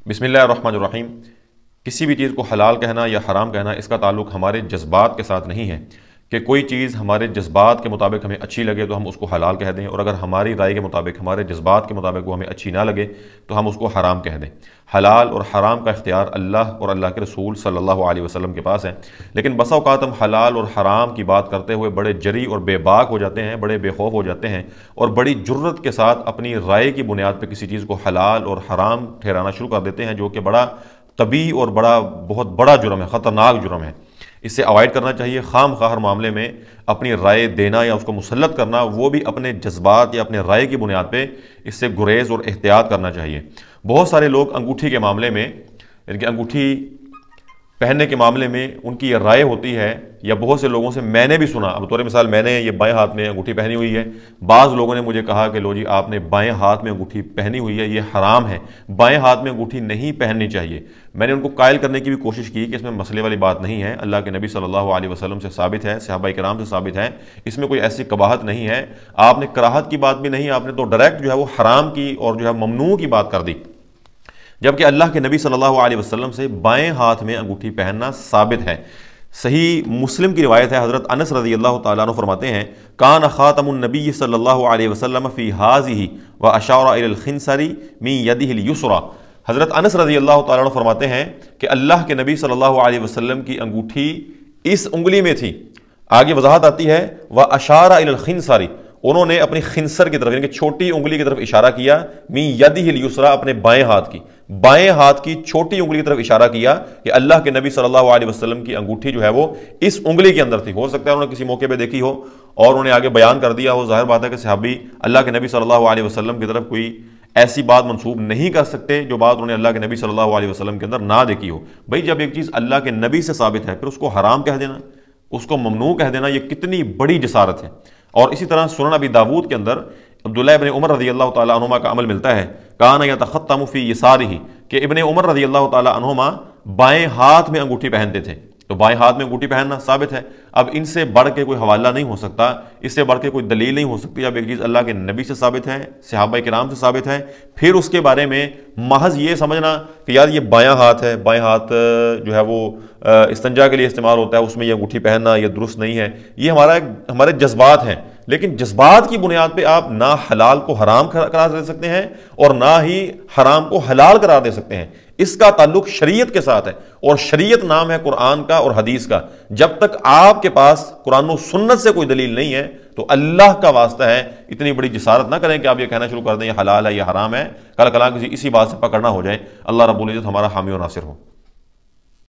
بسم اللہ الرحمن الرحیم۔ کسی بھی چیز کو حلال کہنا یا حرام کہنا اس کا تعلق ہمارے جذبات کے ساتھ نہیں ہے کہ کوئی چیز ہمارے جذبات کے مطابق ہمیں اچھی لگے تو ہم اس کو حلال کہہ دیں، اور اگر ہماری رائے کے مطابق ہمارے جذبات کے مطابق وہ ہمیں اچھی نہ لگے تو ہم اس کو حرام کہہ دیں۔ حلال اور حرام کا اختیار اللہ اور اللہ کے رسول صلی اللہ علیہ وسلم کے پاس ہے، لیکن بسا اوقات ہم حلال اور حرام کی بات کرتے ہوئے بڑے جری اور بے باک ہو جاتے ہیں، بڑے بے خوف ہو جاتے ہیں، اور بڑی جرت کے ساتھ اپنی رائے کی بنیاد پہ کسی چیز کو حلال اور حرام ٹھہرانا شروع کر دیتے ہیں، جو کہ بڑا طبیعی اور بہت بڑا جرم ہے، خطرناک جرم ہے۔ اس سے اوائڈ کرنا چاہیے۔ خام خواہ ہر معاملے میں اپنی رائے دینا یا اس کو مسلط کرنا، وہ بھی اپنے جذبات یا اپنے رائے کی بنیاد پہ، اس سے گریز اور احتیاط کرنا چاہیے۔ بہت سارے لوگ انگوٹھی کے معاملے میں، یعنی کہ انگوٹھی پہننے کے معاملے میں ان کی یہ رائے ہوتی ہے، یا بہت سے لوگوں سے میں نے بھی سنا، اب طور مثال میں نے یہ بائیں ہاتھ میں انگوٹھی پہنی ہوئی ہے، بعض لوگوں نے مجھے کہا کہ لو جی آپ نے بائیں ہاتھ میں انگوٹھی پہنی ہوئی ہے، یہ حرام ہے، بائیں ہاتھ میں انگوٹھی نہیں پہننی چاہیے۔ میں نے ان کو قائل کرنے کی بھی کوشش کی کہ اس میں مسئلے والی بات نہیں ہے، اللہ کے نبی صلی اللہ علیہ وسلم سے ثابت ہے، صحابہ کرام سے ثابت ہے، اس میں کوئی ایسی قباحت نہیں ہے، آپ نے کراہت کی بات بھی نہیں، آپ نے تو ڈائریکٹ جو ہے وہ حرام کی اور جو ہے ممنوع کی بات کر دی، جبکہ اللہ کے نبی صلی اللہ علیہ وسلم سے بائیں ہاتھ میں انگوٹھی پہننا ثابت ہے۔ صحیح مسلم کی روایت ہے، حضرت انس رضی اللہ تعالیٰ عنہ فرماتے ہیں کان خاتم النبی صلی اللہ علیہ وسلم فی ہذہ واشار الی الخنصر من یدہ الیسری۔ حضرت انس رضی اللہ تعالیٰ عنہ فرماتے ہیں کہ اللہ کے نبی صلی اللہ علیہ وسلم کی انگوٹھی اس انگلی میں تھی۔ آگے وضاحت آتی ہے واشار الی الخنصر، انہوں نے اپنی خنصر کی طرف، یعنی کہ چھوٹی انگلی کی طرف اشارہ کیا، من یدہ الیسری، اپنے بائیں ہاتھ کی، بائیں ہاتھ کی چھوٹی انگلی کی طرف اشارہ کیا کہ اللہ کے نبی صلی اللہ علیہ وسلم کی انگوٹھی جو ہے وہ اس انگلی کے اندر تھی۔ ہو سکتا ہے انہوں نے کسی موقع پہ دیکھی ہو اور انہوں نے آگے بیان کر دیا ہو۔ ظاہر بات ہے کہ صحابی اللہ کے نبی صلی اللہ علیہ وسلم کی طرف کوئی ایسی بات منسوب نہیں کر سکتے جو بات انہوں نے اللہ کے نبی صلی اللہ علیہ وسلم کے اندر نہ دیکھی ہو۔ بھئی جب ایک چیز اللہ کے نبی سے ثابت ہے پھر اس کو حرام کہہ دینا، اس کو ممنوع کہہ دینا، یہ کتنی بڑی جسارت ہے۔ اور اسی طرح سنن ابی داود کے اندر عبداللہ ابن عمر رضی اللہ تعالیٰ عنہما کا عمل ملتا ہے، کان یتختم فی یسارہ، کہ ابن عمر رضی اللہ تعالیٰ عنہما بائیں ہاتھ میں انگوٹھی پہنتے تھے، تو بائیں ہاتھ میں انگوٹھی پہننا ثابت ہے۔ اب ان سے بڑھ کے کوئی حوالہ نہیں ہو سکتا، اس سے بڑھ کے کوئی دلیل نہیں ہو سکتی۔ اب ایک چیز اللہ کے نبی سے ثابت ہے، صحابہ کرام سے ثابت ہے، پھر اس کے بارے میں محض یہ سمجھنا کہ یار یہ بایاں ہاتھ ہے، بائیں ہاتھ جو ہے وہ استنجا کے لیے استعمال ہوتا ہے، اس میں یہ انگوٹھی پہننا یہ درست نہیں ہے، یہ ہمارے جذبات ہیں۔ لیکن جذبات کی بنیاد پہ آپ نہ حلال کو حرام قرار دے سکتے ہیں اور نہ ہی حرام کو حلال قرار دے سکتے ہیں۔ اس کا تعلق شریعت کے ساتھ ہے، اور شریعت نام ہے قرآن کا اور حدیث کا۔ جب تک آپ کے پاس قرآن و سنت سے کوئی دلیل نہیں ہے تو اللہ کا واسطہ ہے اتنی بڑی جسارت نہ کریں کہ آپ یہ کہنا شروع کر دیں یہ حلال ہے یہ حرام ہے، کل کلا کسی اسی بات سے پکڑنا ہو جائے۔ اللہ رب العزت ہمارا حامی و ناصر ہو۔